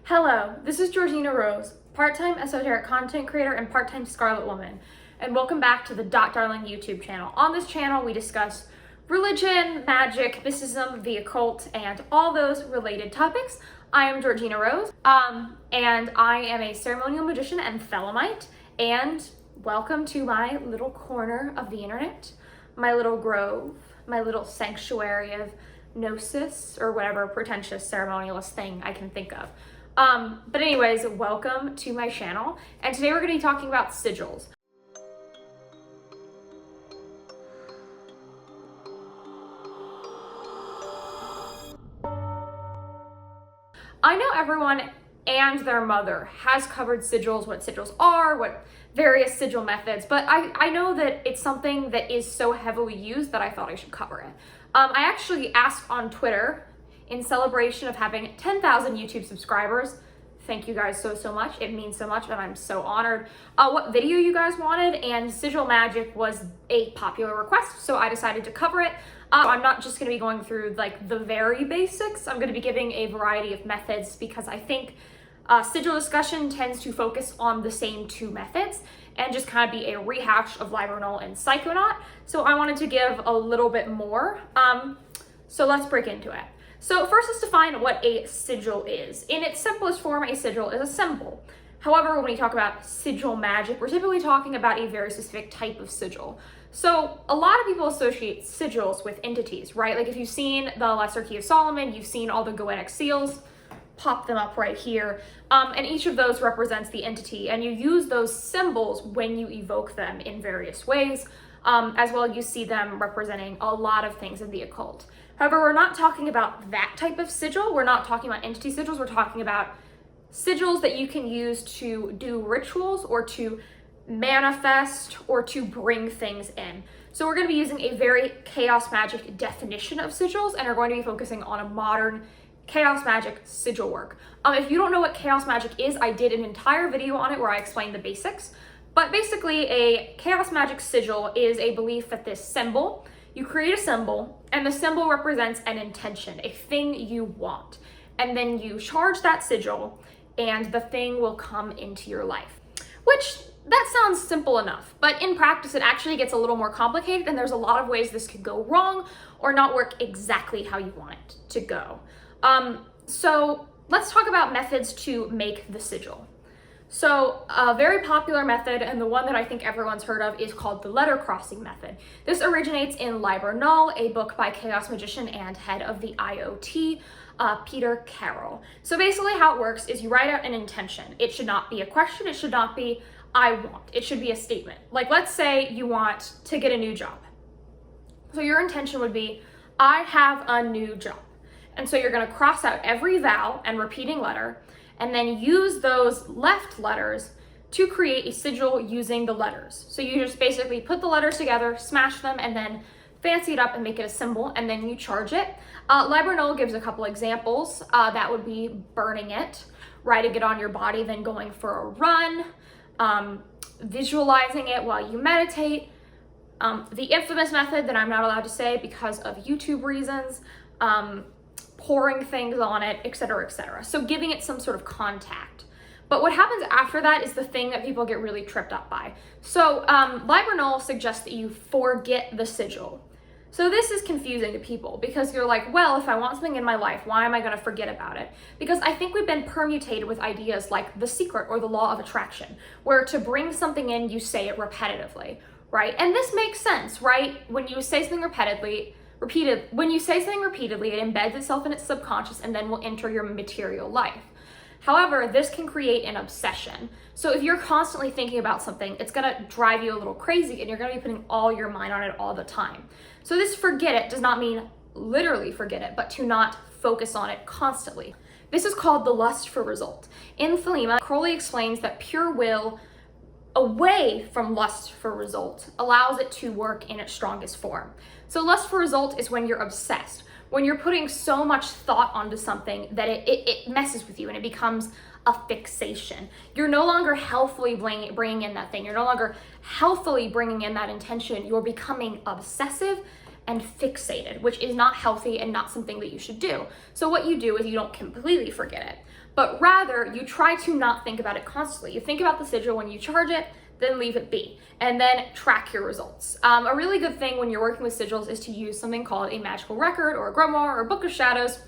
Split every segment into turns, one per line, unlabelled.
Hello, this is Georgina Rose, part-time esoteric content creator and part-time Scarlet Woman, and welcome back to the Darling YouTube channel. On this channel, we discuss religion, magic, mysticism, the occult, and all those related topics. I am Georgina Rose, and I am a ceremonial magician and Thelemite, and welcome to my little corner of the internet, my little grove, my little sanctuary of gnosis, or whatever pretentious ceremonialist thing I can think of. But anyways, welcome to my channel, and today we're going to be talking about sigils. I know everyone and their mother has covered sigils, what sigils are, what various sigil methods, but I know that it's something that is so heavily used that I thought I should cover it. I actually asked on Twitter, in celebration of having 10,000 YouTube subscribers. Thank you guys so much. It means so much and I'm so honored. What video you guys wanted, and sigil magic was a popular request, so I decided to cover it. I'm not just going to be going through like the very basics. I'm going to be giving a variety of methods because I think sigil discussion tends to focus on the same two methods and just kind of be a rehash of Libernal and Psychonaut. So I wanted to give a little bit more. So let's break into it. So first, let's define what a sigil is. In its simplest form, a sigil is a symbol. However, when we talk about sigil magic, we're typically talking about a very specific type of sigil. So a lot of people associate sigils with entities, right? Like if you've seen the Lesser Key of Solomon, you've seen all the Goetic seals, pop them up right here. And each of those represents the entity, and you use those symbols when you evoke them in various ways. As well, you see them representing a lot of things in the occult. However, we're not talking about that type of sigil. We're not talking about entity sigils. We're talking about sigils that you can use to do rituals or to manifest or to bring things in. So we're going to be using a very chaos magic definition of sigils and are going to be focusing on a modern chaos magic sigil work. If you don't know what chaos magic is, I did an entire video on it where I explained the basics. But basically, a chaos magic sigil is a belief that this symbol, you create a symbol, and the symbol represents an intention, a thing you want. And then you charge that sigil, and the thing will come into your life. Which, that sounds simple enough, but in practice, it actually gets a little more complicated, and there's a lot of ways this could go wrong or not work exactly how you want it to go. So let's talk about methods to make the sigil. So a very popular method, and the one that I think everyone's heard of, is called the letter crossing method. This originates in Liber Null, a book by chaos magician and head of the IoT, Peter Carroll. So basically how it works is you write out an intention. It should not be a question. It should not be, I want. It should be a statement. Like, let's say you want to get a new job. So your intention would be, I have a new job. And so you're going to cross out every vowel and repeating letter, and then use those left letters to create a sigil using the letters. So you just basically put the letters together, smash them, and then fancy it up and make it a symbol, and then you charge it. Liber Null gives a couple examples. That would be burning it, writing it on your body, then going for a run, visualizing it while you meditate. The infamous method that I'm not allowed to say because of YouTube reasons, pouring things on it, etc., etc. So giving it some sort of contact. But what happens after that is the thing that people get really tripped up by. So Liber Null suggests that you forget the sigil. So this is confusing to people because you're like, well, if I want something in my life, why am I going to forget about it? Because I think we've been permutated with ideas like The Secret or the Law of Attraction, where to bring something in, you say it repetitively, right? And this makes sense, right? When you say something repeatedly, it embeds itself in its subconscious and then will enter your material life. However, this can create an obsession. So if you're constantly thinking about something, it's gonna drive you a little crazy and you're gonna be putting all your mind on it all the time. So this forget it does not mean literally forget it, but to not focus on it constantly. This is called the lust for result. In Thelema, Crowley explains that pure will away from lust for result allows it to work in its strongest form. So lust for result is when you're obsessed, when you're putting so much thought onto something that it messes with you and it becomes a fixation. You're no longer healthfully bringing in that thing. You're no longer healthily bringing in that intention. You're becoming obsessive and fixated, which is not healthy and not something that you should do. So what you do is you don't completely forget it, but rather you try to not think about it constantly. You think about the sigil when you charge it, then leave it be, and then track your results. A really good thing when you're working with sigils is to use something called a magical record or a grimoire or a book of shadows,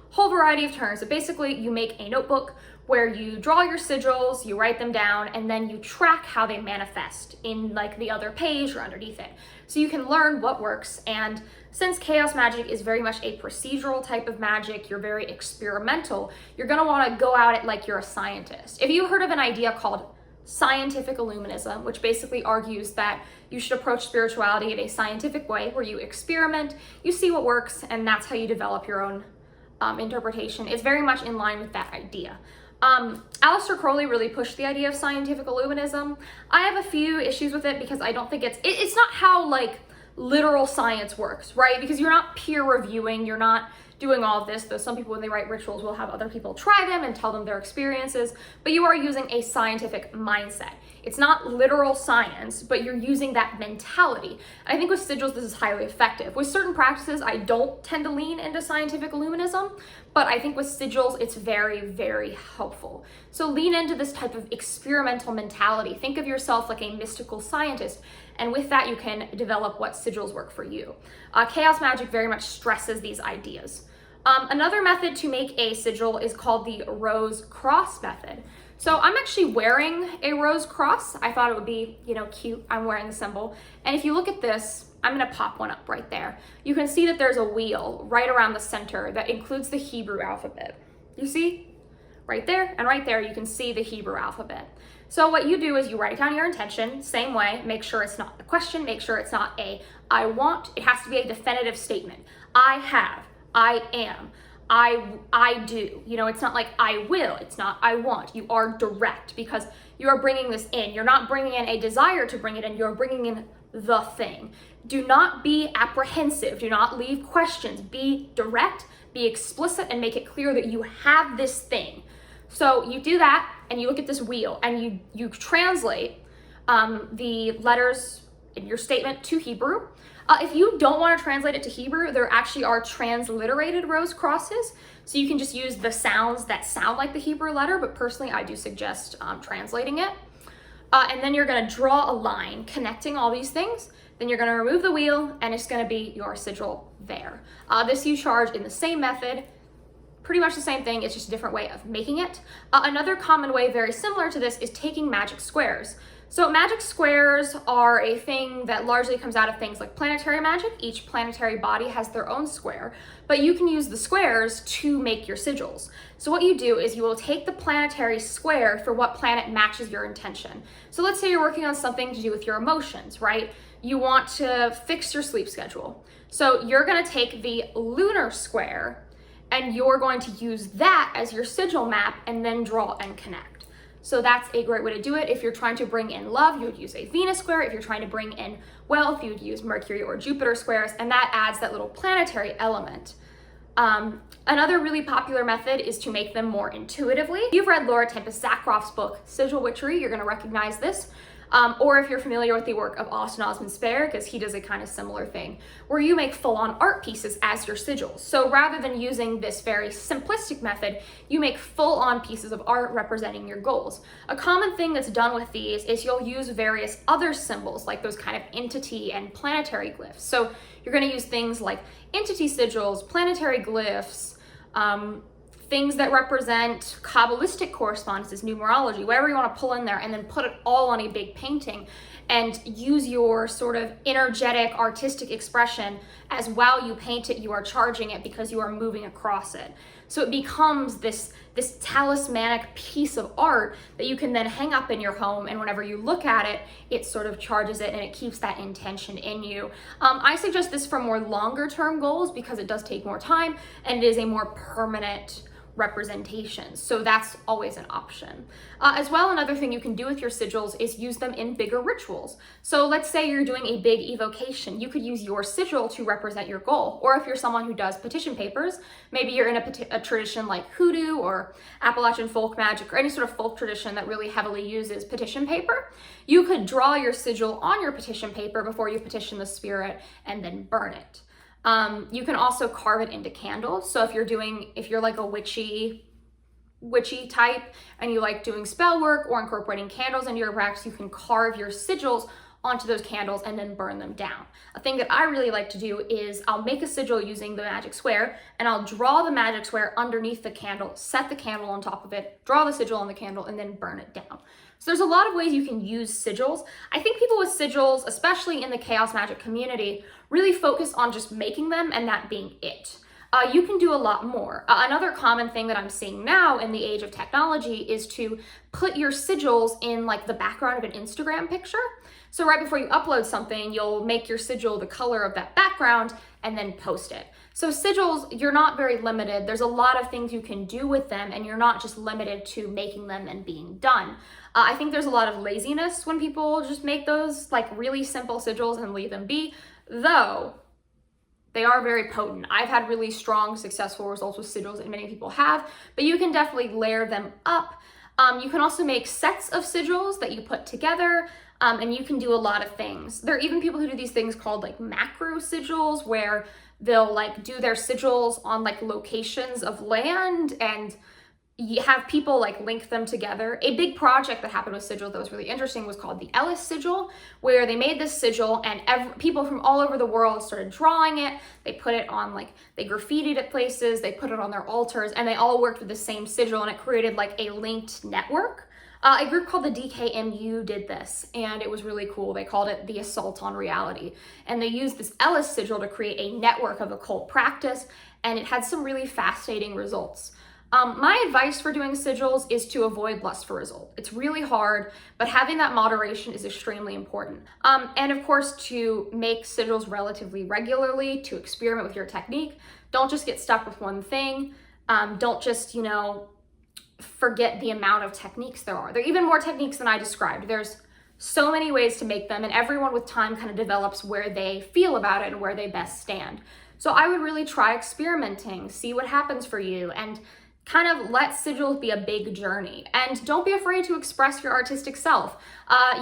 whole variety of terms. So basically you make a notebook where you draw your sigils, you write them down, and then you track how they manifest in like the other page or underneath it. So you can learn what works. And since chaos magic is very much a procedural type of magic, you're very experimental, you're gonna wanna go at it like you're a scientist. If you heard of an idea called scientific illuminism, which basically argues that you should approach spirituality in a scientific way where you experiment, you see what works, and that's how you develop your own interpretation. It's very much in line with that idea. Aleister Crowley really pushed the idea of scientific illuminism. I have a few issues with it because I don't think it's not how like literal science works, right? Because you're not peer reviewing, you're not doing all of this, though some people when they write rituals will have other people try them and tell them their experiences, but you are using a scientific mindset. It's not literal science, but you're using that mentality. I think with sigils, this is highly effective. With certain practices, I don't tend to lean into scientific illuminism, but I think with sigils, it's very, very helpful. So lean into this type of experimental mentality. Think of yourself like a mystical scientist, and with that, you can develop what sigils work for you. Chaos magic very much stresses these ideas. Another method to make a sigil is called the rose cross method. So I'm actually wearing a rose cross. I thought it would be, cute. I'm wearing the symbol. And if you look at this, I'm gonna pop one up right there. You can see that there's a wheel right around the center that includes the Hebrew alphabet. You see? Right there and right there, you can see the Hebrew alphabet. So what you do is you write down your intention, same way, make sure it's not a question, make sure it's not a I want, it has to be a definitive statement. I have, I am, I do. It's not like I will, it's not I want. You are direct because you are bringing this in. You're not bringing in a desire to bring it in, you're bringing in the thing. Do not be apprehensive, do not leave questions. Be direct, be explicit, and make it clear that you have this thing. So you do that, and you look at this wheel, and you translate the letters in your statement to Hebrew. If you don't want to translate it to Hebrew, there actually are transliterated rose crosses, so you can just use the sounds that sound like the Hebrew letter, but personally I do suggest translating it. And then you're going to draw a line connecting all these things. Then you're going to remove the wheel, and it's going to be your sigil there. This you charge in the same method. Pretty much the same thing, it's just a different way of making it. Another common way very similar to this is taking magic squares. So magic squares are a thing that largely comes out of things like planetary magic. Each planetary body has their own square, but you can use the squares to make your sigils. So what you do is you will take the planetary square for what planet matches your intention. So let's say you're working on something to do with your emotions, right? You want to fix your sleep schedule. So you're gonna take the lunar square and you're going to use that as your sigil map and then draw and connect. So that's a great way to do it. If you're trying to bring in love, you would use a Venus square. If you're trying to bring in wealth, you would use Mercury or Jupiter squares, and that adds that little planetary element. Another really popular method is to make them more intuitively. If you've read Laura Tempest Zakroff's book, Sigil Witchery, you're gonna recognize this. Or if you're familiar with the work of Austin Osman Spare, because he does a kind of similar thing, where you make full-on art pieces as your sigils. So rather than using this very simplistic method, you make full-on pieces of art representing your goals. A common thing that's done with these is you'll use various other symbols, like those kind of entity and planetary glyphs. So you're gonna use things like entity sigils, planetary glyphs, things that represent Kabbalistic correspondences, numerology, whatever you want to pull in there, and then put it all on a big painting and use your sort of energetic artistic expression as while you paint it, you are charging it because you are moving across it. So it becomes this talismanic piece of art that you can then hang up in your home, and whenever you look at it, it sort of charges it and it keeps that intention in you. I suggest this for more longer term goals because it does take more time and it is a more permanent representation. So that's always an option. As well, another thing you can do with your sigils is use them in bigger rituals. So let's say you're doing a big evocation. You could use your sigil to represent your goal. Or if you're someone who does petition papers, maybe you're in a tradition like hoodoo or Appalachian folk magic or any sort of folk tradition that really heavily uses petition paper, you could draw your sigil on your petition paper before you petition the spirit and then burn it. You can also carve it into candles. So if you're like a witchy type and you like doing spell work or incorporating candles into your practice, you can carve your sigils onto those candles and then burn them down. A thing that I really like to do is I'll make a sigil using the magic square and I'll draw the magic square underneath the candle, set the candle on top of it, draw the sigil on the candle, and then burn it down. So there's a lot of ways you can use sigils. I think people with sigils, especially in the chaos magic community, really focus on just making them and that being it. You can do a lot more. Another common thing that I'm seeing now in the age of technology is to put your sigils in like the background of an Instagram picture. So right before you upload something, you'll make your sigil the color of that background and then post it. So sigils, you're not very limited. There's a lot of things you can do with them and you're not just limited to making them and being done. I think there's a lot of laziness when people just make those like really simple sigils and leave them be, though they are very potent. I've had really strong, successful results with sigils, and many people have, but you can definitely layer them up. You can also make sets of sigils that you put together, and you can do a lot of things. There are even people who do these things called like macro sigils, where they'll like do their sigils on like locations of land and you have people like link them together. A big project that happened with sigil that was really interesting was called the Ellis sigil, where they made this sigil and people from all over the world started drawing it. They put it on they graffitied at places, they put it on their altars, and they all worked with the same sigil, and it created like a linked network. A group called the DKMU did this, and it was really cool. They called it the Assault on Reality, and they used this Ellis sigil to create a network of occult practice, and it had some really fascinating results. My advice for doing sigils is to avoid lust for result. It's really hard, but having that moderation is extremely important. And of course, to make sigils relatively regularly, to experiment with your technique. Don't just get stuck with one thing. Don't just, forget the amount of techniques there are. There are even more techniques than I described. There's so many ways to make them, and everyone with time kind of develops where they feel about it and where they best stand. So I would really try experimenting, see what happens for you, and kind of let sigils be a big journey. And don't be afraid to express your artistic self.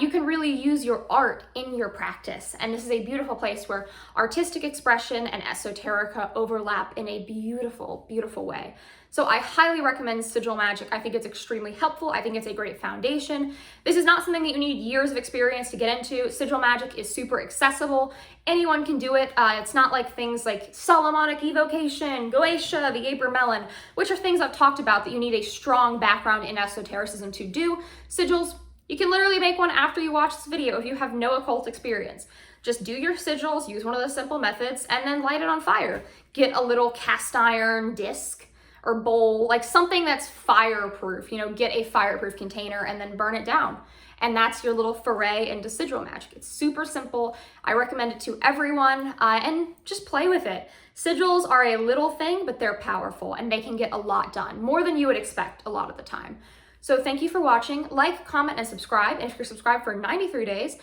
You can really use your art in your practice. And this is a beautiful place where artistic expression and esoterica overlap in a beautiful, beautiful way. So I highly recommend Sigil Magic. I think it's extremely helpful. I think it's a great foundation. This is not something that you need years of experience to get into. Sigil Magic is super accessible. Anyone can do it. It's not like things like Solomonic Evocation, Goetia, the Abram Melon, which are things I've talked about that you need a strong background in esotericism to do. Sigils, you can literally make one after you watch this video if you have no occult experience. Just do your sigils, use one of those simple methods, and then light it on fire. Get a little cast iron disc or bowl, like something that's fireproof, get a fireproof container and then burn it down. And that's your little foray into sigil magic. It's super simple. I recommend it to everyone, and just play with it. Sigils are a little thing, but they're powerful and they can get a lot done, more than you would expect a lot of the time. So thank you for watching. Like, comment, and subscribe. And if you're subscribed for 93 days,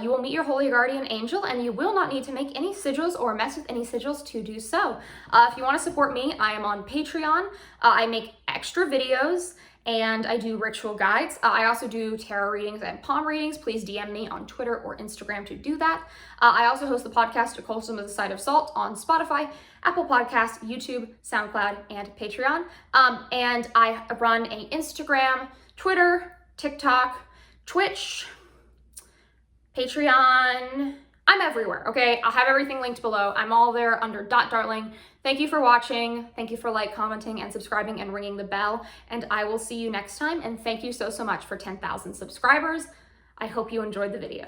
you will meet your holy guardian angel, and you will not need to make any sigils or mess with any sigils to do so. If you want to support me, I am on Patreon. I make extra videos, and I do ritual guides. I also do tarot readings and palm readings. Please DM me on Twitter or Instagram to do that. I also host the podcast Occultism with a Side of Salt on Spotify, Apple Podcasts, YouTube, SoundCloud, and Patreon. And I run an Instagram, Twitter, TikTok, Twitch, Patreon. I'm everywhere, okay? I'll have everything linked below. I'm all there under .darling. Thank you for watching. Thank you for commenting, and subscribing, and ringing the bell. And I will see you next time. And thank you so, so much for 10,000 subscribers. I hope you enjoyed the video.